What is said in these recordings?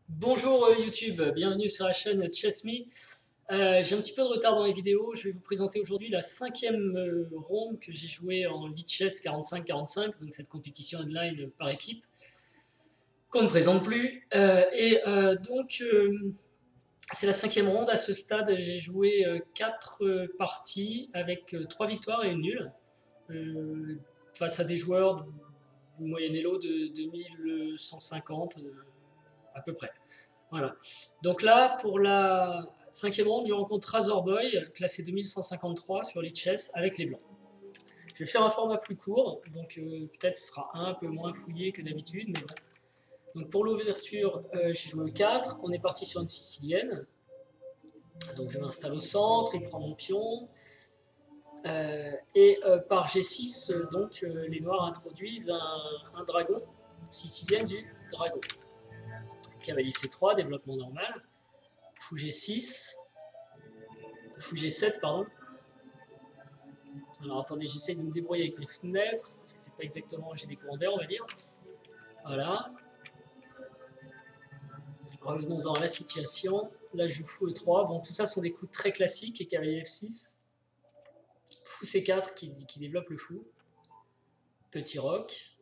Bonjour YouTube, bienvenue sur la chaîne ChessMe. J'ai un petit peu de retard dans les vidéos, je vais vous présenter aujourd'hui la cinquième ronde que j'ai jouée en Lichess 45-45, donc cette compétition online par équipe, qu'on ne présente plus. C'est la cinquième ronde. À ce stade, j'ai joué 4 parties avec 3 victoires et une nulle, face à des joueurs du moyen elo de 2150 à peu près. Voilà. Donc là, pour la cinquième ronde, je rencontre Razorboy, classé 2153 sur Lichess avec les blancs. Je vais faire un format plus court, donc peut-être ce sera un peu moins fouillé que d'habitude, mais bon. Donc pour l'ouverture, j'ai joué 4, on est parti sur une sicilienne. Donc je m'installe au centre, il prend mon pion. Par G6, les noirs introduisent un dragon, sicilienne du dragon. Cavalier C3, développement normal. Fou G6. Fou G7, pardon. Alors attendez, j'essaie de me débrouiller avec les fenêtres, parce que c'est pas exactement j'ai des courants d'air, on va dire. Voilà. Revenons-en à la situation. Là, je joue Fou E3. Bon, tout ça sont des coups très classiques, et cavalier F6. Fou C4 qui développe le fou. Petit roc.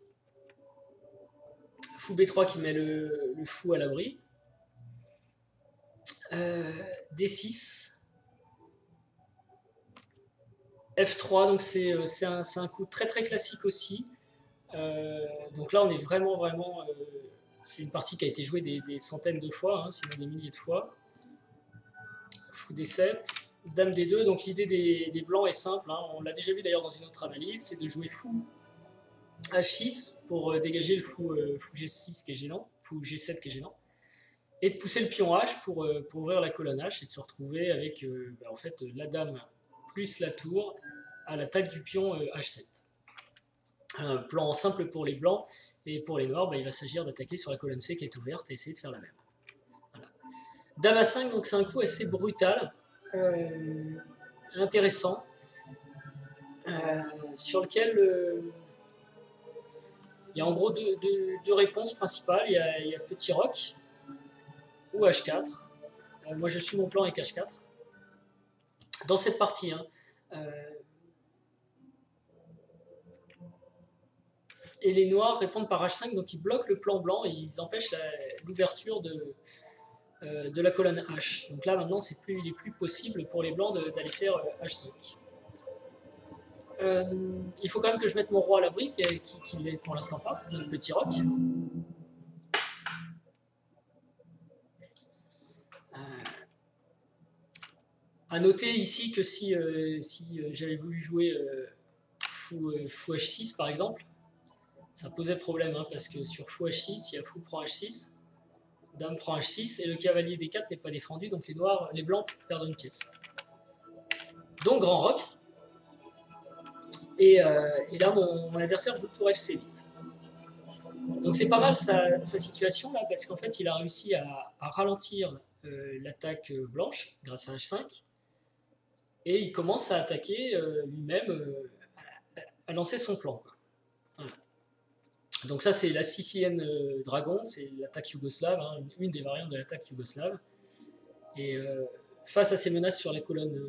Fou B3 qui met le fou à l'abri. D6. F3, donc c'est un coup très très classique aussi. Donc là, on est vraiment. C'est une partie qui a été jouée des centaines de fois, hein, sinon des milliers de fois. Fou D7, Dame D2. Donc l'idée des blancs est simple, hein, on l'a déjà vu d'ailleurs dans une autre analyse, c'est de jouer fou H6 pour dégager le fou G6 qui est gênant, fou G7 qui est gênant, et de pousser le pion H pour ouvrir la colonne H et de se retrouver avec en fait la dame plus la tour à l'attaque du pion H7. Un plan simple pour les blancs, et pour les noirs, il va s'agir d'attaquer sur la colonne C qui est ouverte et essayer de faire la même. Voilà. Dame A5, donc c'est un coup assez brutal, intéressant, sur lequel il y a en gros deux réponses principales. Il y a petit roc ou H4. Moi je suis mon plan avec H4. Dans cette partie, hein, et les noirs répondent par H5, donc ils bloquent le plan blanc et ils empêchent l'ouverture de la colonne H. Donc là maintenant il n'est plus possible pour les blancs d'aller faire H5. Il faut quand même que je mette mon roi à l'abri, qui l'est pour l'instant pas, donc petit roc. À noter ici que si j'avais voulu jouer fou H6 par exemple, ça posait problème, hein, parce que sur fou H6, il y a fou prend H6, dame prend H6, et le cavalier D4 n'est pas défendu, donc les blancs perdent une pièce. Donc grand roc. Et là, mon adversaire joue tour FC8. Donc c'est pas mal sa situation là, parce qu'en fait, il a réussi à ralentir l'attaque blanche grâce à H5. Et il commence à attaquer lui-même, à lancer son plan, quoi. Voilà. Donc ça, c'est la sicilienne dragon, c'est l'attaque yougoslave, hein, une des variantes de l'attaque yougoslave. Et face à ces menaces sur la colonne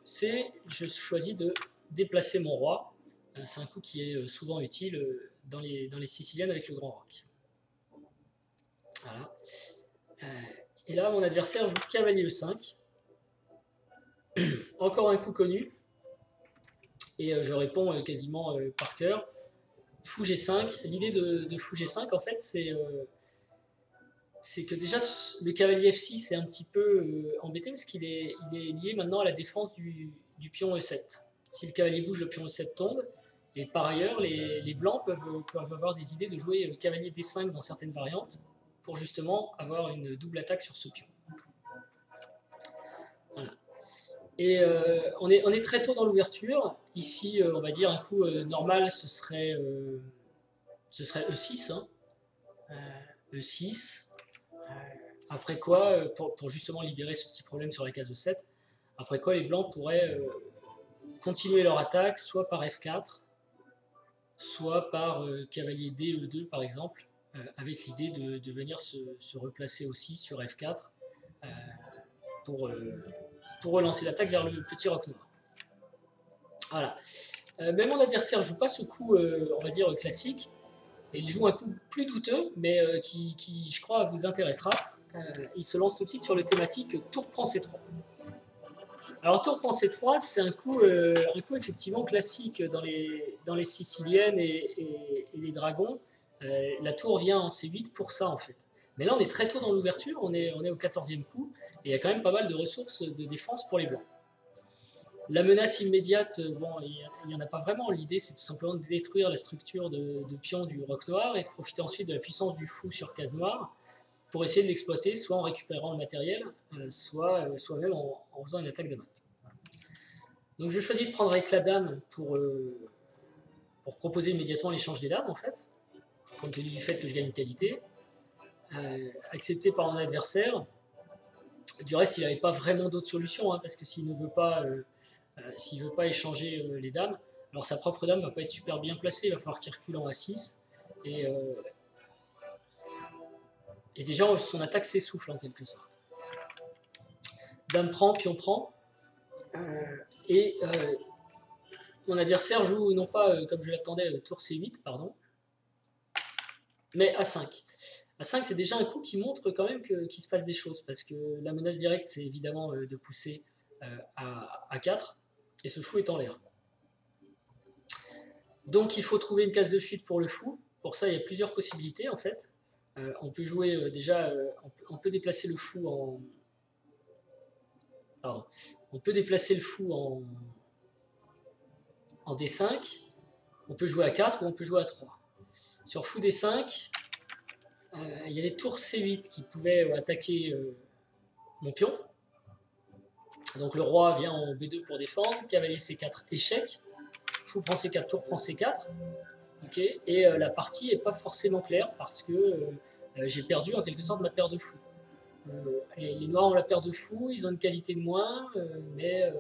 C, je choisis de déplacer mon roi. C'est un coup qui est souvent utile dans les siciliennes avec le grand roc. Voilà. Et là, mon adversaire joue cavalier E5. Encore un coup connu. Et je réponds quasiment par cœur. Fou G5. L'idée de Fou G5, en fait, c'est que déjà le cavalier F6 est un petit peu embêté parce qu'il est lié maintenant à la défense du pion E7. Si le cavalier bouge, le pion E7 tombe. Et par ailleurs, les blancs peuvent avoir des idées de jouer cavalier D5 dans certaines variantes pour justement avoir une double attaque sur ce pion. Voilà. Et on est très tôt dans l'ouverture. Ici, on va dire un coup normal, ce serait E6. Hein. E6. Après quoi, pour justement libérer ce petit problème sur la case E7, après quoi les blancs pourraient continuer leur attaque, soit par F4, soit par cavalier D, E2 par exemple, avec l'idée de venir se replacer aussi sur F4 euh, pour, relancer l'attaque vers le petit roc noir. Voilà. Mais mon adversaire joue pas ce coup, on va dire, classique. Il joue un coup plus douteux, mais qui, je crois, vous intéressera. Il se lance tout de suite sur le thématique tour prend C3. Alors tour prend C3, c'est un coup effectivement classique dans les Siciliennes et les dragons. La tour vient en C8 pour ça en fait. Mais là on est très tôt dans l'ouverture, on est au 14e coup, et il y a quand même pas mal de ressources de défense pour les blancs. La menace immédiate, bon, il n'y en a pas vraiment. L'idée, c'est tout simplement de détruire la structure de pion du roc noir et de profiter ensuite de la puissance du fou sur case noire pour essayer de l'exploiter, soit en récupérant le matériel, soit même en faisant une attaque de mat. Donc je choisis de prendre avec la dame pour proposer immédiatement l'échange des dames, en fait, compte tenu du fait que je gagne une qualité, accepté par mon adversaire. Du reste, il n'avait pas vraiment d'autre solution, hein, parce que s'il ne veut pas... s'il ne veut pas échanger les dames, alors sa propre dame ne va pas être super bien placée, il va falloir qu'il recule en A6. Et déjà, son attaque s'essouffle en quelque sorte. Dame prend, pion prend. Et mon adversaire joue non pas comme je l'attendais, tour C8, pardon, mais A5. A5, c'est déjà un coup qui montre quand même qu'il se passe des choses, parce que la menace directe, c'est évidemment de pousser à A4, et ce fou est en l'air. Donc il faut trouver une case de fuite pour le fou. Pour ça, il y a plusieurs possibilités en fait. On peut jouer déjà, on peut déplacer le fou en... Pardon. On peut déplacer le fou en D5. On peut jouer à 4 ou on peut jouer à 3. Sur fou D5, il y avait tour C8 qui pouvait attaquer mon pion. Donc le roi vient en B2 pour défendre. Cavalier C4, échec. Fou prend C4, tour prend C4. Okay, et la partie n'est pas forcément claire parce que j'ai perdu en quelque sorte ma paire de fous. Et les noirs ont la paire de fous, ils ont une qualité de moins, mais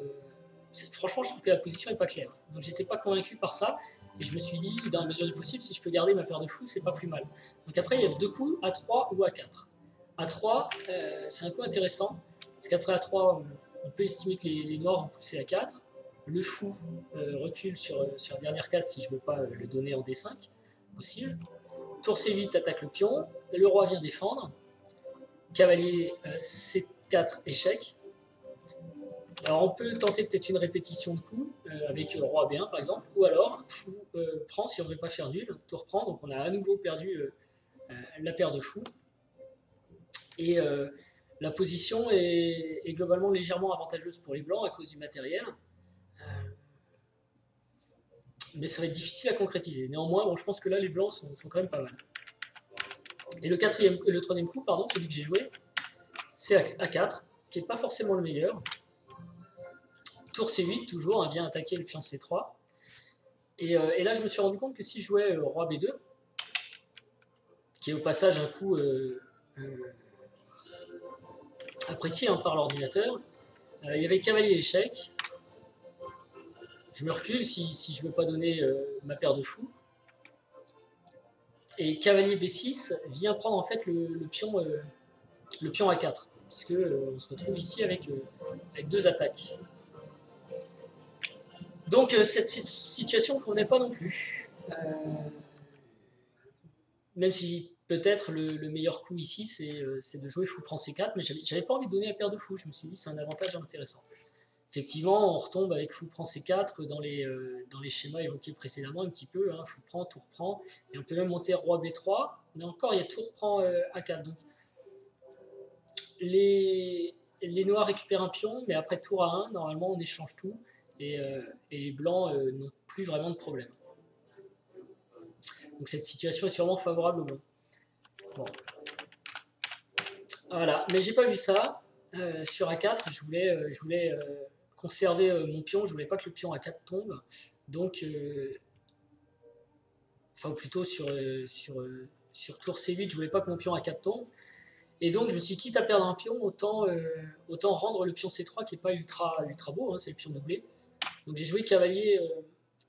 franchement je trouve que la position n'est pas claire. Donc j'étais pas convaincu par ça, et je me suis dit, dans la mesure du possible, si je peux garder ma paire de fous, c'est pas plus mal. Donc après il y a deux coups, A3 ou A4. A3, c'est un coup intéressant, parce qu'après A3, on peut estimer que les noirs ont poussé à 4. Le fou recule sur la dernière case si je ne veux pas le donner en D5, possible. Tour C8 attaque le pion, le roi vient défendre. Cavalier C4 échec. Alors on peut tenter peut-être une répétition de coups avec roi B1 par exemple, ou alors fou prend si on ne veut pas faire nul, tour prend, donc on a à nouveau perdu la paire de fous. Et la position est globalement légèrement avantageuse pour les blancs à cause du matériel. Mais ça va être difficile à concrétiser. Néanmoins, bon, je pense que là, les blancs sont quand même pas mal. Et le troisième coup, pardon, celui que j'ai joué, c'est A4, qui n'est pas forcément le meilleur. Tour C8, toujours, vient attaquer le pion C3. Et là, je me suis rendu compte que si je jouais roi B2, qui est au passage un coup apprécié par l'ordinateur, il y avait cavalier échec. Je me recule si je ne veux pas donner ma paire de fous. Et cavalier B6 vient prendre en fait le pion A4, puisque on se retrouve ici avec deux attaques. Donc cette situation qu'on n'est pas non plus. Même si peut-être le meilleur coup ici c'est de jouer fou prend C4, mais j'avais pas envie de donner la paire de fous, je me suis dit c'est un avantage intéressant. Effectivement, on retombe avec fou prend C4 dans les schémas évoqués précédemment un petit peu, hein, fou prend, tour prend, et on peut même monter roi B3, mais encore il y a tour prend A4. Donc les noirs récupèrent un pion, mais après tour A1, normalement on échange tout, et les blancs n'ont plus vraiment de problème. Donc cette situation est sûrement favorable aux blancs. Bon. Voilà, mais j'ai pas vu ça. Sur A4, je voulais conserver mon pion, je voulais pas que le pion A4 tombe, donc enfin plutôt sur tour C8, je voulais pas que mon pion A4 tombe, et donc je me suis dit, quitte à perdre un pion, autant rendre le pion C3 qui est pas ultra beau, hein, c'est le pion doublé. Donc j'ai joué cavalier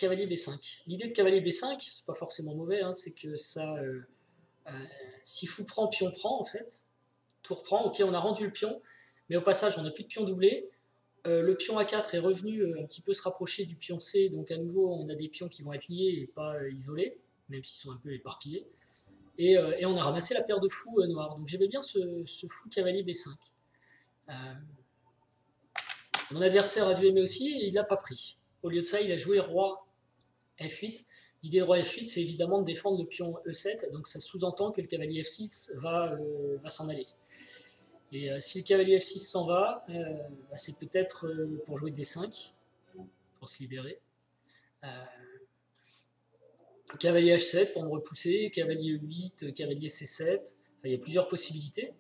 B5. L'idée de cavalier B5, c'est pas forcément mauvais, hein, c'est que ça Si fou prend, pion prend en fait. Tour prend, ok, on a rendu le pion, mais au passage, on n'a plus de pion doublé. Le pion A4 est revenu un petit peu se rapprocher du pion C, donc à nouveau, on a des pions qui vont être liés et pas isolés, même s'ils sont un peu éparpillés. Et on a ramassé la paire de fous noirs. Donc j'aimais bien ce fou cavalier B5. Mon adversaire a dû aimer aussi et il l'a pas pris. Au lieu de ça, il a joué roi F8. L'idée de roi F8, c'est évidemment de défendre le pion E7, donc ça sous-entend que le cavalier F6 va s'en aller. Et si le cavalier F6 s'en va, c'est peut-être pour jouer D5, pour se libérer. Cavalier H7 pour me repousser, cavalier E8, cavalier C7, enfin, il y a plusieurs possibilités.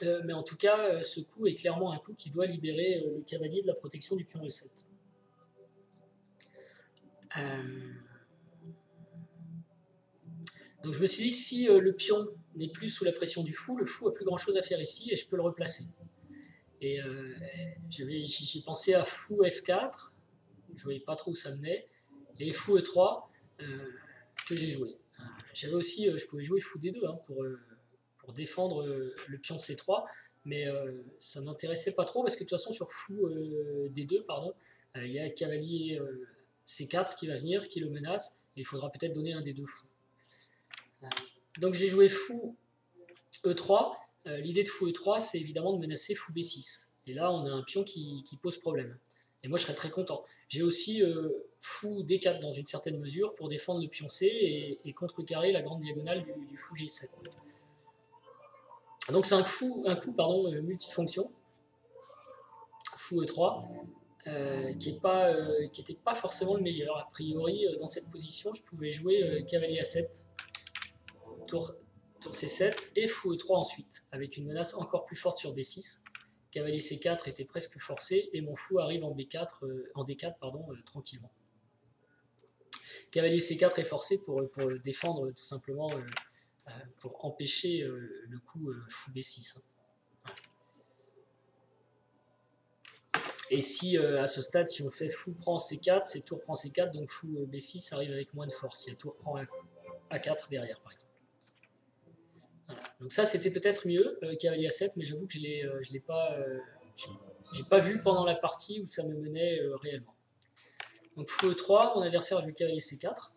Mais en tout cas, ce coup est clairement un coup qui doit libérer le cavalier de la protection du pion E7. Donc je me suis dit, si le pion n'est plus sous la pression du fou, le fou a plus grand chose à faire ici et je peux le replacer. Et j'ai pensé à fou F4, je ne voyais pas trop où ça menait, et fou E3 que j'ai joué. J'avais aussi, je pouvais jouer fou D2 hein, pour défendre le pion C3, mais ça ne m'intéressait pas trop parce que de toute façon sur fou D2, il y a cavalier C4 qui va venir, qui le menace, et il faudra peut-être donner un des deux fous. Donc j'ai joué fou E3. L'idée de fou E3, c'est évidemment de menacer fou B6. Et là, on a un pion qui pose problème. Et moi, je serais très content. J'ai aussi fou D4 dans une certaine mesure pour défendre le pion C et contrecarrer la grande diagonale du fou G7. Donc c'est un coup multifonction, fou E3, qui n'était pas forcément le meilleur. A priori, dans cette position, je pouvais jouer cavalier A7, tour C7 et fou E3 ensuite, avec une menace encore plus forte sur B6. Cavalier C4 était presque forcé et mon fou arrive en D4 tranquillement. Cavalier C4 est forcé pour défendre tout simplement, pour empêcher le coup fou B6. Et si à ce stade, si on fait fou prend C4, c'est tour prend C4, donc fou B6 arrive avec moins de force. Il y a tour prend A4 derrière par exemple. Voilà. Donc ça c'était peut-être mieux, cavalier A7, mais j'avoue que je l'ai pas vu pendant la partie où ça me menait réellement. Donc fou E3, mon adversaire a joué cavalier C4.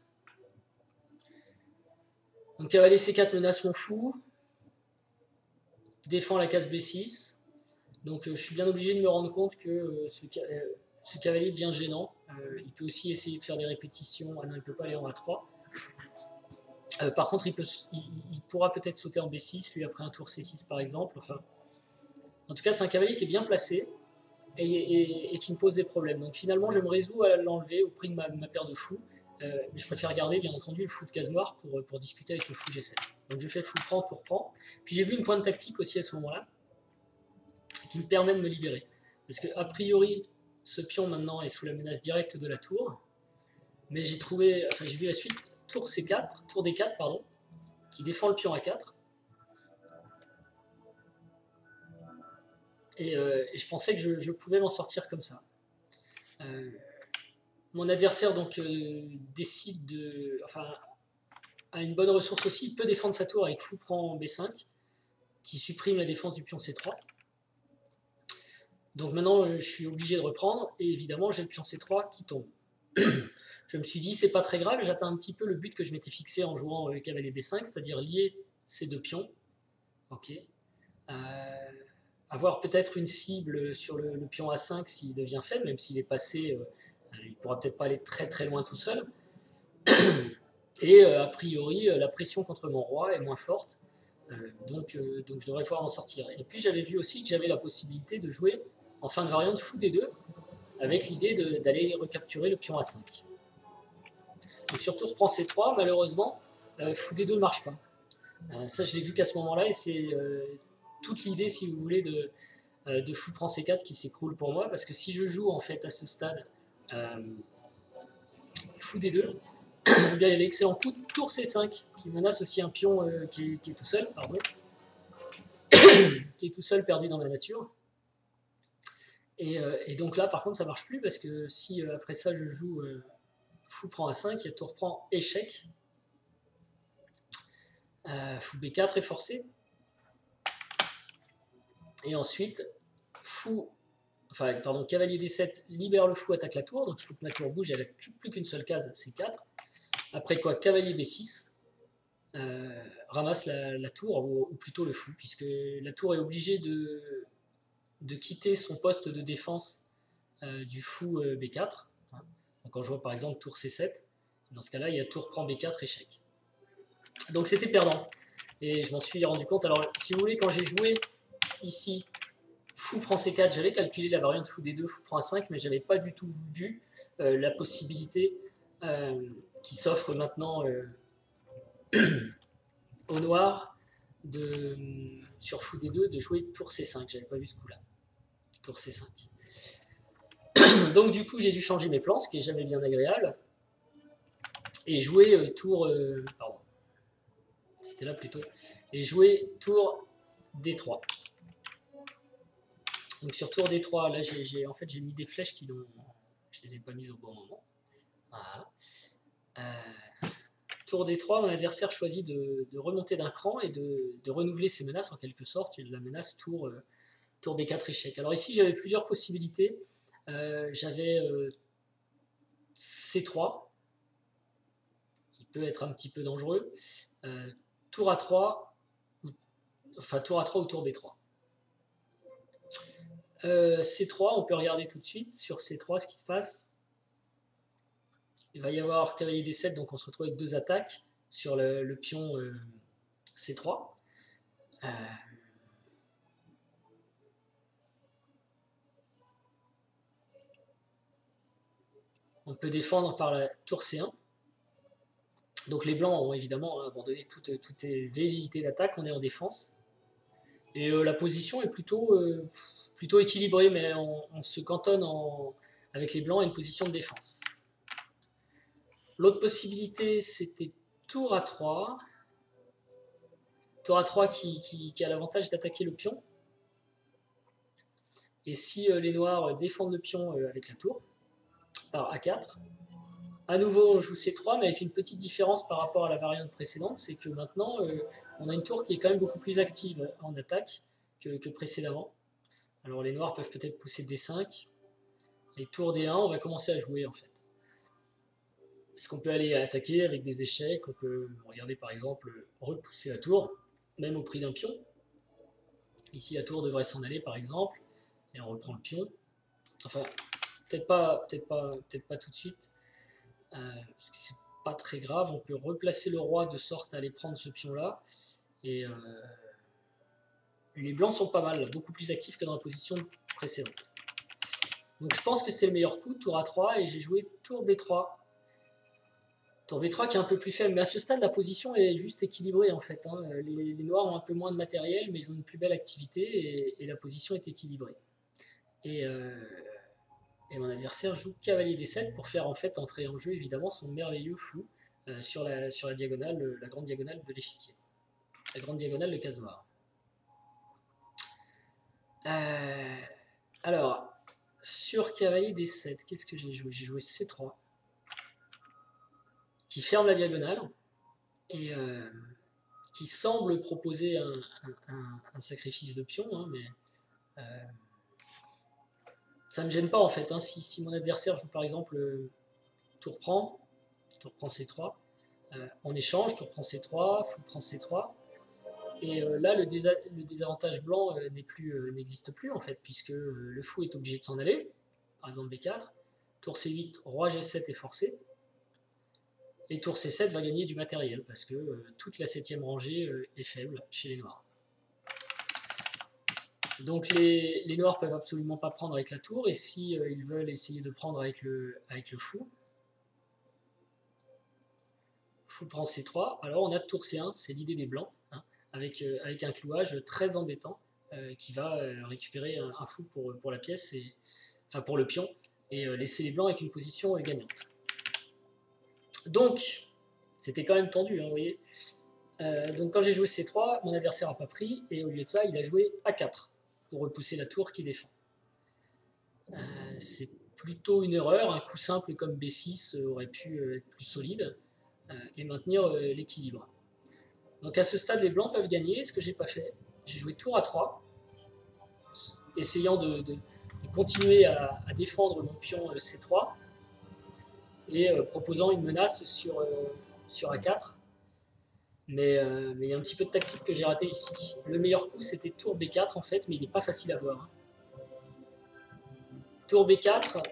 Donc cavalier C4 menace mon fou, défend la case B6. Donc je suis bien obligé de me rendre compte que ce cavalier devient gênant. Il peut aussi essayer de faire des répétitions. Ah non, il ne peut pas aller en A3. Par contre, il pourra peut-être sauter en B6, lui après un tour C6 par exemple. Enfin, en tout cas, c'est un cavalier qui est bien placé et qui me pose des problèmes. Donc finalement, je me résous à l'enlever au prix de ma paire de fous. Mais je préfère garder, bien entendu, le fou de case noire pour discuter avec le fou G7. Donc je fais fou prend, tour prend. Puis j'ai vu une pointe tactique aussi à ce moment-là, qui me permet de me libérer. Parce que a priori, ce pion maintenant est sous la menace directe de la tour. Mais j'ai vu la suite tour D4, qui défend le pion A4. Et je pensais que je pouvais m'en sortir comme ça. Mon adversaire donc décide a une bonne ressource aussi, il peut défendre sa tour avec fou prend B5, qui supprime la défense du pion C3. Donc maintenant je suis obligé de reprendre, et évidemment j'ai le pion C3 qui tombe. Je me suis dit c'est pas très grave, j'atteins un petit peu le but que je m'étais fixé en jouant cavalier B5, c'est-à-dire lier ces deux pions. Ok. Avoir peut-être une cible sur le pion A5 s'il devient faible, même s'il est passé, il pourra peut-être pas aller très très loin tout seul. Et a priori, la pression contre mon roi est moins forte, donc je devrais pouvoir m'en sortir. Et puis j'avais vu aussi que j'avais la possibilité de jouer en fin de variante fou D2, avec l'idée d'aller recapturer le pion A5. Donc sur tour prend C3, malheureusement, fou D2 ne marche pas. Ça, je l'ai vu qu'à ce moment-là, et c'est toute l'idée, si vous voulez, de fou prend C4 qui s'écroule pour moi, parce que si je joue en fait à ce stade fou D2, eh bien, il y a l'excellent coup de tour C5 qui menace aussi un pion qui est tout seul, qui est tout seul perdu dans la nature. Et donc là, par contre, ça marche plus parce que si après ça je joue fou prend A5, il y a tour prend échec. Fou B4 est forcé. Et ensuite, cavalier D7 libère le fou, attaque la tour. Donc il faut que ma tour bouge, elle n'a plus qu'une seule case, C4. Après quoi, cavalier B6 ramasse la tour, ou plutôt le fou, puisque la tour est obligée de quitter son poste de défense du fou B4. Donc quand je vois par exemple tour C7, dans ce cas-là, il y a tour prend B4, échec. Donc c'était perdant. Et je m'en suis rendu compte. Alors, si vous voulez, quand j'ai joué ici, fou prend C4, j'avais calculé la variante fou D2, fou prend A5, mais j'avais pas du tout vu la possibilité qui s'offre maintenant au noir sur fou D2 de jouer tour C5. J'avais pas vu ce coup-là. Tour C5. Donc du coup, j'ai dû changer mes plans, ce qui est jamais bien agréable, et jouer tour... pardon. C'était là plutôt. Et jouer tour D3. Donc sur tour D3, là j'ai mis des flèches qui n'ont... Je les ai pas mises au bon moment. Voilà. Tour D3, mon adversaire choisit de remonter d'un cran et de renouveler ses menaces en quelque sorte. La menace tour B4 échec. Alors ici j'avais plusieurs possibilités. J'avais C3, qui peut être un petit peu dangereux. Tour A3, tour A3 ou tour B3. C3, on peut regarder tout de suite sur C3 ce qui se passe. Il va y avoir cavalier D7, donc on se retrouve avec deux attaques sur le pion C3. On peut défendre par la tour C1. Donc les blancs ont évidemment abandonné toute velléité d'attaque, on est en défense. Et la position est plutôt équilibrée, mais on se cantonne avec les blancs à une position de défense. L'autre possibilité, c'était tour A3. Tour A3 qui a l'avantage d'attaquer le pion. Et si les noirs défendent le pion avec la tour, par A4, à nouveau on joue C3, mais avec une petite différence par rapport à la variante précédente, c'est que maintenant on a une tour qui est quand même beaucoup plus active en attaque que précédemment. Alors les noirs peuvent peut-être pousser D5, et tour D1, on va commencer à jouer en fait. Est-ce qu'on peut aller attaquer avec des échecs? On peut regarder par exemple repousser la tour, même au prix d'un pion. Ici la tour devrait s'en aller par exemple, et on reprend le pion. Enfin, peut-être pas tout de suite, parce que c'est pas très grave. On peut replacer le roi de sorte à aller prendre ce pion là, et les blancs sont pas mal, là, beaucoup plus actifs que dans la position précédente. Donc je pense que c'est le meilleur coup, tour A3, et j'ai joué tour B3. Tour B3 qui est un peu plus faible, mais à ce stade la position est juste équilibrée en fait. Les noirs ont un peu moins de matériel, mais ils ont une plus belle activité, et la position est équilibrée. Et mon adversaire joue cavalier D7 pour faire en fait entrer en jeu évidemment son merveilleux fou sur la diagonale, la grande diagonale de l'échiquier. La grande diagonale de case noire. Alors, sur cavalier D7, qu'est-ce que j'ai joué? J'ai joué C3, qui ferme la diagonale, et qui semble proposer un sacrifice de pion, mais ça ne me gêne pas en fait. Si mon adversaire joue par exemple tour prend C3, on échange, tour prend C3, fou prend C3, et là le désavantage blanc n'existe plus en fait, puisque le fou est obligé de s'en aller, par exemple B4, tour C8, roi G7 est forcé, et tour C7 va gagner du matériel, parce que toute la 7ème rangée est faible chez les noirs. Donc les noirs peuvent absolument pas prendre avec la tour, et si ils veulent essayer de prendre avec le fou prend C3, alors on a tour C1, c'est l'idée des blancs, avec un clouage très embêtant qui va récupérer un fou pour la pièce, enfin pour le pion, et laisser les blancs avec une position gagnante. Donc c'était quand même tendu, vous voyez. Donc quand j'ai joué C3, mon adversaire n'a pas pris, et au lieu de ça il a joué A4 pour repousser la tour qui défend. C'est plutôt une erreur, un coup simple comme B6 aurait pu être plus solide et maintenir l'équilibre. Donc à ce stade, les blancs peuvent gagner, ce que j'ai pas fait. J'ai joué tour à 3, essayant de continuer à défendre mon pion C3 et proposant une menace sur A4. Mais il y a un petit peu de tactique que j'ai raté ici. Le meilleur coup, c'était tour B4 en fait, mais il n'est pas facile à voir. Hein. Tour B4,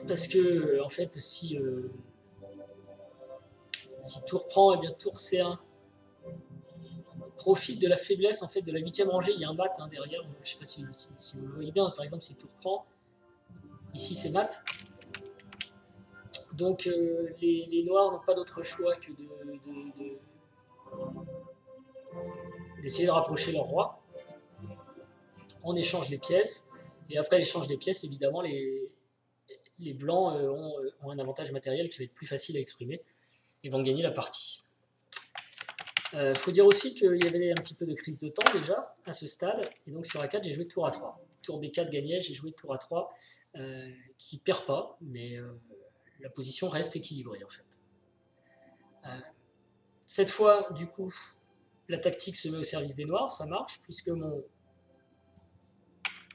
parce que en fait, si tour prend, et bien tour C1 profite de la faiblesse en fait de la 8e rangée. Il y a un mat hein, derrière. Je ne sais pas si vous le voyez bien. Par exemple, si tour prend, ici c'est mat. Donc les noirs n'ont pas d'autre choix que d'essayer de rapprocher leur roi. On échange les pièces. Et après l'échange des pièces, évidemment, les blancs ont un avantage matériel qui va être plus facile à exprimer et vont gagner la partie. Faut dire aussi qu'il y avait un petit peu de crise de temps déjà à ce stade. Et donc sur A4, j'ai joué tour A3. Tour B4 gagnait, j'ai joué tour A3 qui ne perd pas, mais la position reste équilibrée en fait. Cette fois, du coup, la tactique se met au service des noirs, ça marche, puisque mon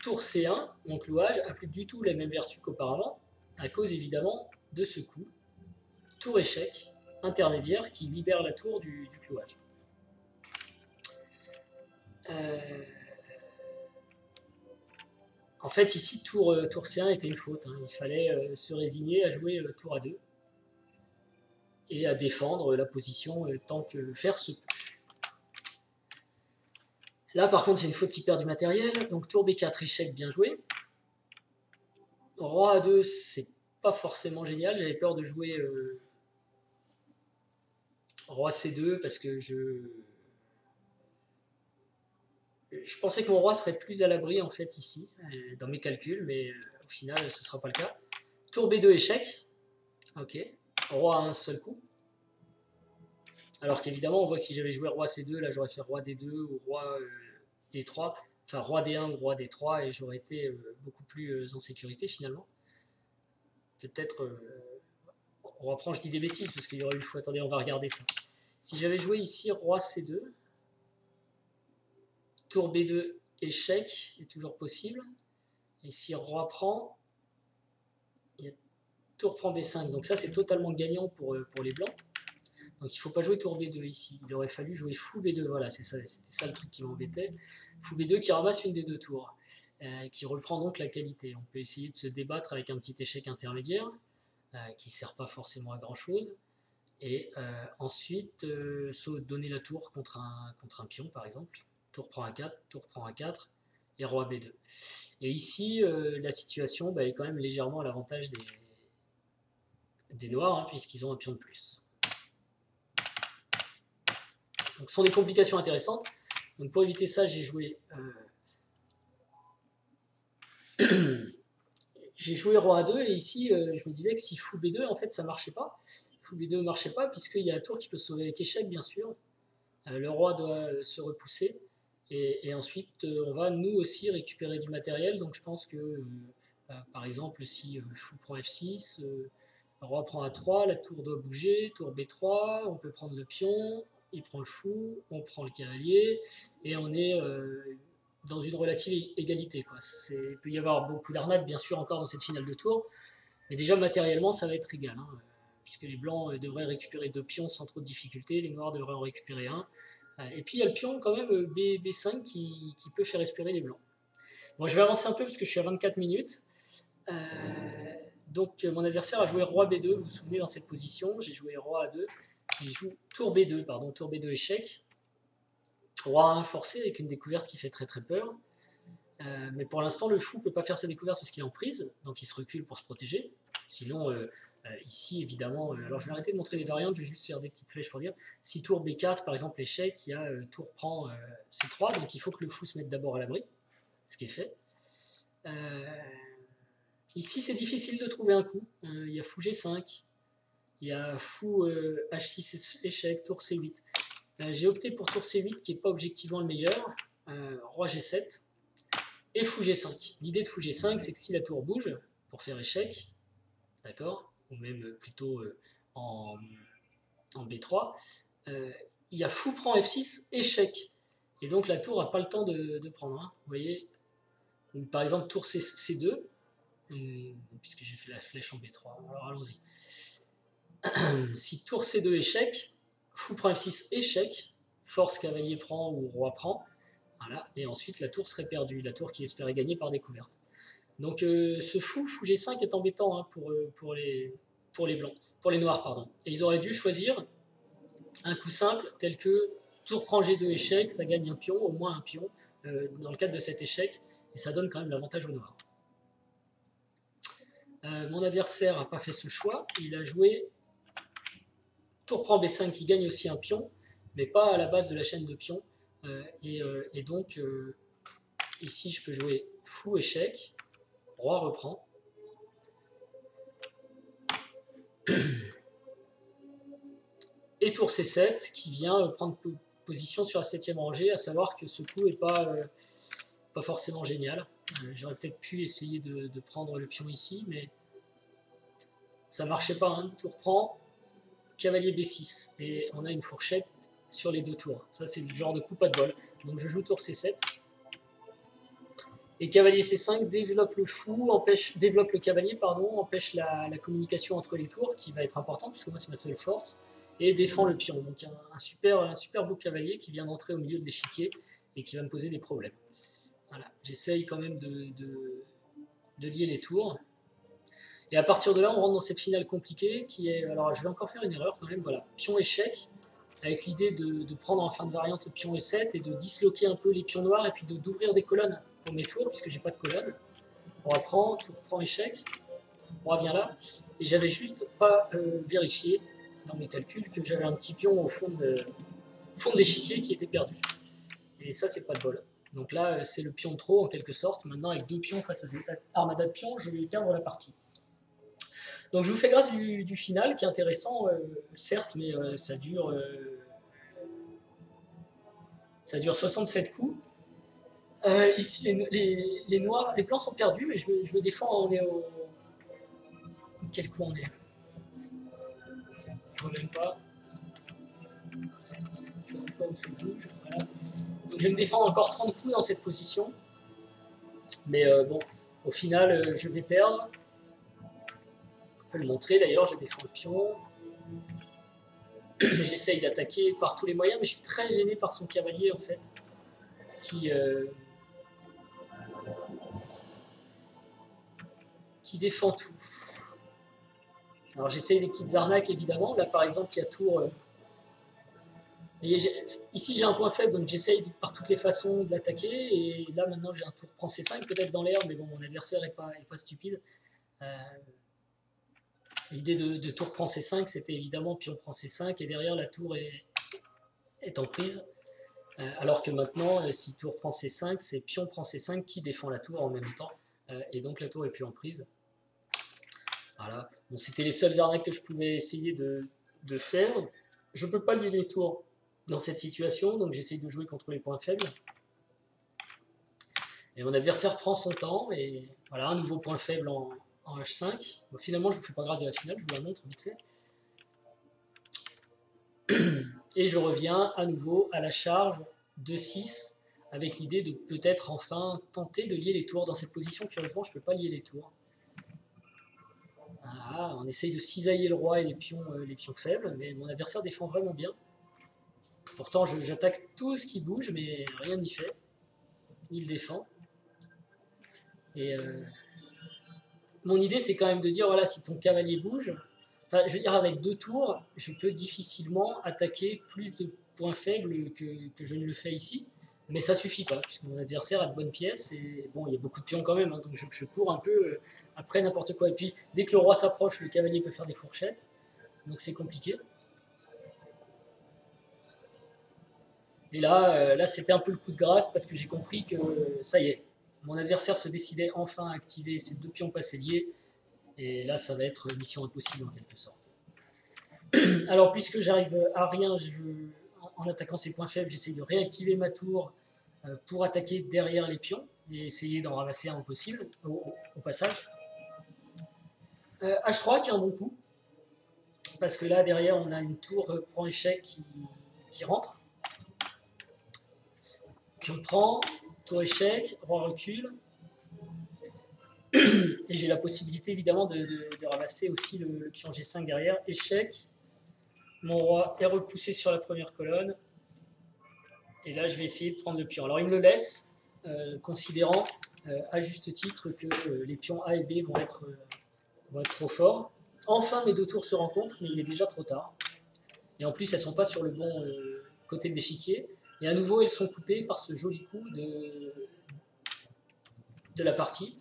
tour C1, mon clouage, n'a plus du tout la même vertu qu'auparavant, à cause évidemment de ce coup. Tour échec intermédiaire qui libère la tour du clouage. En fait, ici, tour C1 était une faute. Hein. Il fallait se résigner à jouer tour A2 et à défendre la position tant que faire se peut. Là, par contre, c'est une faute qui perd du matériel. Donc, tour B4, échec, bien joué. Roi A2, c'est pas forcément génial. J'avais peur de jouer roi C2 parce que je pensais que mon roi serait plus à l'abri en fait ici, dans mes calculs, mais au final, ce ne sera pas le cas. Tour B2, échec. Ok. Roi à un seul coup. Alors qu'évidemment, on voit que si j'avais joué roi C2, là j'aurais fait roi D2 ou roi D3, enfin roi D1 ou roi D3, et j'aurais été beaucoup plus en sécurité finalement. Peut-être, on reprend, je dis des bêtises, parce qu'il y aurait eu fou, attendez, on va regarder ça. Si j'avais joué ici roi C2, tour B2, échec, est toujours possible. Et si roi prend, il y a tour prend B5, donc ça c'est totalement gagnant pour les blancs. Donc il ne faut pas jouer tour B2 ici. Il aurait fallu jouer fou B2. Voilà, c'était ça le truc qui m'embêtait. Fou B2 qui ramasse une des deux tours, qui reprend donc la qualité. On peut essayer de se débattre avec un petit échec intermédiaire, qui ne sert pas forcément à grand chose. Et ensuite, donner la tour contre un pion, par exemple. Tour prend A4, tour prend A4, et roi B2. Et ici, la situation est quand même légèrement à l'avantage des noirs, hein, puisqu'ils ont un pion de plus. Donc ce sont des complications intéressantes. Donc pour éviter ça, j'ai joué roi A2 et ici je me disais que si fou B2 en fait ça marchait pas. Fou B2 marchait pas puisqu'il y a un tour qui peut sauver avec échec bien sûr. Le roi doit se repousser et ensuite on va nous aussi récupérer du matériel. Donc je pense que par exemple si fou prend F6, roi prend A3, la tour doit bouger, tour B3, on peut prendre le pion. Il prend le fou, on prend le cavalier, et on est dans une relative égalité. Quoi. Il peut y avoir beaucoup d'arnaques, bien sûr, encore dans cette finale de tour, mais déjà matériellement, ça va être égal, hein, puisque les blancs devraient récupérer 2 pions sans trop de difficulté, les noirs devraient en récupérer un. Et puis il y a le pion quand même B5 qui peut faire espérer les blancs. Bon, je vais avancer un peu parce que je suis à 24 minutes. Donc mon adversaire a joué roi B2, vous vous souvenez dans cette position, j'ai joué roi A2. Il joue tour B2, pardon, tour B2 échec. Roi A1 forcé avec une découverte qui fait très très peur. Mais pour l'instant, le fou ne peut pas faire sa découverte parce qu'il est en prise, donc il se recule pour se protéger. Sinon, ici, évidemment, alors je vais arrêter de montrer les variantes, je vais juste faire des petites flèches pour dire. Si tour B4, par exemple, échec, il y a tour prend C3, donc il faut que le fou se mette d'abord à l'abri, ce qui est fait. Ici, c'est difficile de trouver un coup. Il y a fou G5, il y a fou H6 échec, tour C8. J'ai opté pour tour C8 qui n'est pas objectivement le meilleur. Roi G7 et fou G5. L'idée de fou G5, c'est que si la tour bouge pour faire échec, d'accord, ou même plutôt en en B3, il y a fou prend F6, échec. Et donc la tour n'a pas le temps de prendre. Hein. Vous voyez, donc, par exemple, tour C2, puisque j'ai fait la flèche en B3. Alors allons-y. Si tour C2 échec, fou prend F6 échec, force cavalier prend ou roi prend, voilà, et ensuite la tour serait perdue, la tour qui espérait gagner par découverte. Donc ce fou G5 est embêtant hein, pour les blancs, pour les noirs pardon. Et ils auraient dû choisir un coup simple tel que tour prend G2 échec, ça gagne un pion, au moins un pion dans le cadre de cet échec, et ça donne quand même l'avantage aux noirs. Mon adversaire n'a pas fait ce choix, il a joué tour prend B5 qui gagne aussi un pion, mais pas à la base de la chaîne de pions. Et donc, ici, je peux jouer fou échec, roi reprend. Et tour C7 qui vient prendre position sur la 7e rangée, à savoir que ce coup n'est pas forcément génial. J'aurais peut-être pu essayer de prendre le pion ici, mais ça ne marchait pas. Hein. Tour prend, cavalier B6, et on a une fourchette sur les 2 tours. Ça, c'est le genre de coup pas de bol. Donc je joue tour C7. Et cavalier C5 développe le fou, développe le cavalier, pardon, empêche la communication entre les tours, qui va être importante, parce que moi c'est ma seule force, et défend le pion. Donc un super beau cavalier qui vient d'entrer au milieu de l'échiquier et qui va me poser des problèmes. Voilà. J'essaye quand même de lier les tours. Et à partir de là, on rentre dans cette finale compliquée qui est... Alors, je vais encore faire une erreur quand même. Voilà, pion échec, avec l'idée de prendre en fin de variante le pion E7 et de disloquer un peu les pions noirs et puis d'ouvrir des colonnes pour mes tours, puisque j'ai pas de colonne. On reprend, tour prend échec, on revient là. Et j'avais juste pas vérifié dans mes calculs que j'avais un petit pion au fond de l'échiquier qui était perdu. Et ça, c'est pas de bol. Donc là, c'est le pion de trop en quelque sorte. Maintenant, avec 2 pions face à cette armada de pions, je vais perdre la partie. Donc je vous fais grâce du final qui est intéressant, certes, mais ça dure 67 coups. Ici, les noirs, les blancs sont perdus, mais je me défends. On est au... Quel coup on est? Je ne vois même pas. Je ne vois même pas où ça bouge. Voilà. Donc je me défends encore 30 coups dans cette position. Mais bon, au final, je vais perdre. Je peux le montrer d'ailleurs, je défends le pion. J'essaye d'attaquer par tous les moyens, mais je suis très gêné par son cavalier en fait, qui défend tout. Alors j'essaye des petites arnaques évidemment. Là par exemple, il y a tour. Ici j'ai un point faible, donc j'essaye par toutes les façons de l'attaquer. Et là maintenant j'ai un tour prend C5, peut-être dans l'air, mais bon, mon adversaire n'est pas stupide. L'idée de tour prend C5, c'était évidemment pion prend C5, et derrière la tour est en prise. Alors que maintenant, si tour prend C5, c'est pion prend C5 qui défend la tour en même temps. Et donc la tour est plus en prise. Voilà. Bon, c'était les seules arnaques que je pouvais essayer de faire. Je ne peux pas lier les tours dans cette situation, donc j'essaye de jouer contre les points faibles. Et mon adversaire prend son temps, et voilà, un nouveau point faible en H5. Bon, finalement, je ne vous fais pas grâce de la finale, je vous la montre vite fait. Et je reviens à nouveau à la charge de 6, avec l'idée de peut-être enfin tenter de lier les tours. Dans cette position, curieusement, je ne peux pas lier les tours. Voilà, on essaye de cisailler le roi et les pions faibles, mais mon adversaire défend vraiment bien. Pourtant, j'attaque tout ce qui bouge, mais rien n'y fait. Il défend. Et mon idée, c'est quand même de dire, voilà, si ton cavalier bouge, enfin, je veux dire, avec 2 tours, je peux difficilement attaquer plus de points faibles que je ne le fais ici. Mais ça suffit pas, puisque mon adversaire a de bonnes pièces, et bon, il y a beaucoup de pions quand même, hein, donc je cours un peu après n'importe quoi. Et puis, dès que le roi s'approche, le cavalier peut faire des fourchettes, donc c'est compliqué. Et là c'était un peu le coup de grâce, parce que j'ai compris que, ça y est, mon adversaire se décidait enfin à activer ses 2 pions passés liés, et là, ça va être mission impossible en quelque sorte. Alors, puisque j'arrive à rien, en attaquant ces points faibles, j'essaye de réactiver ma tour pour attaquer derrière les pions et essayer d'en ramasser un possible au passage. H3 qui est un bon coup. parce que là, derrière, on a une tour prend échec qui rentre. Puis on prend, tour échec, roi recule. Et j'ai la possibilité évidemment de ramasser aussi le pion G5 derrière. Échec. Mon roi est repoussé sur la première colonne. Et là, je vais essayer de prendre le pion. Alors, il me le laisse, considérant à juste titre que les pions A et B vont être trop forts. Enfin, mes deux tours se rencontrent, mais il est déjà trop tard. Et en plus, elles ne sont pas sur le bon côté de l'échiquier. Et à nouveau, elles sont coupées par ce joli coup de la partie.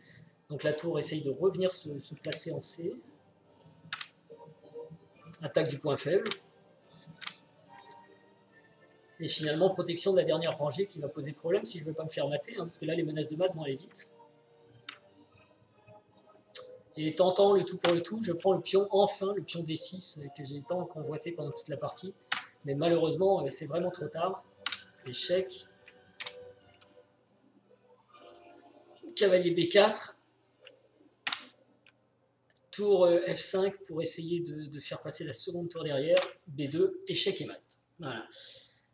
Donc la tour essaye de revenir se placer en C. Attaque du point faible. Et finalement, protection de la dernière rangée qui va poser problème si je ne veux pas me faire mater, parce que là, les menaces de mat vont aller vite. Et tentant le tout pour le tout, je prends le pion, enfin, le pion D6 que j'ai tant convoité pendant toute la partie. Mais malheureusement, c'est vraiment trop tard. Échec. Cavalier B4. Tour F5 pour essayer de faire passer la seconde tour derrière. B2, échec et mat. Voilà.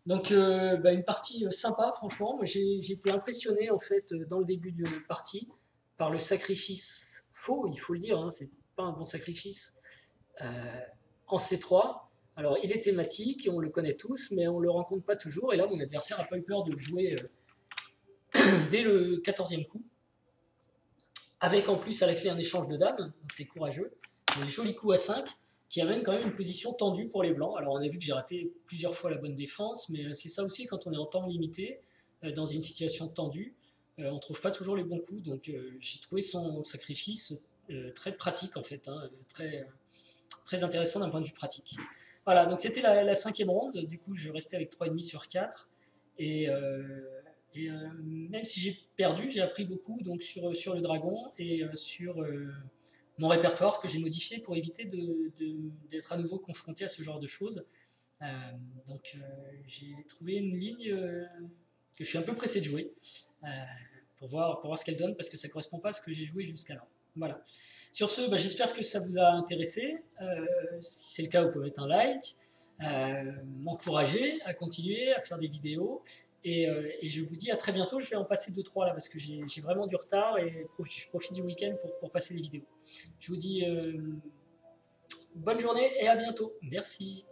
Donc une partie sympa, franchement. J'ai été impressionné en fait dans le début de partie par le sacrifice faux, il faut le dire, hein, c'est pas un bon sacrifice, en C3. Alors il est thématique, et on le connaît tous, mais on le rencontre pas toujours. Et là, mon adversaire n'a pas eu peur de le jouer dès le 14e coup, avec en plus à la clé un échange de dames, donc c'est courageux. Un joli coup à 5 qui amène quand même une position tendue pour les blancs. Alors on a vu que j'ai raté plusieurs fois la bonne défense, mais c'est ça aussi quand on est en temps limité, dans une situation tendue, on ne trouve pas toujours les bons coups. Donc j'ai trouvé son sacrifice très pratique en fait, hein, très intéressant d'un point de vue pratique. Voilà, donc c'était la 5e ronde, du coup je restais avec 3,5 sur 4, et même si j'ai perdu, j'ai appris beaucoup donc sur le dragon et sur mon répertoire que j'ai modifié pour éviter d'être à nouveau confronté à ce genre de choses. Donc j'ai trouvé une ligne que je suis un peu pressé de jouer pour voir ce qu'elle donne, parce que ça ne correspond pas à ce que j'ai joué jusqu'alors. Voilà. Sur ce, j'espère que ça vous a intéressé. Si c'est le cas, vous pouvez mettre un like, m'encourager à continuer à faire des vidéos. Et je vous dis à très bientôt. Je vais en passer 2-3 là parce que j'ai vraiment du retard et je profite du week-end pour passer les vidéos. Je vous dis bonne journée et à bientôt. Merci.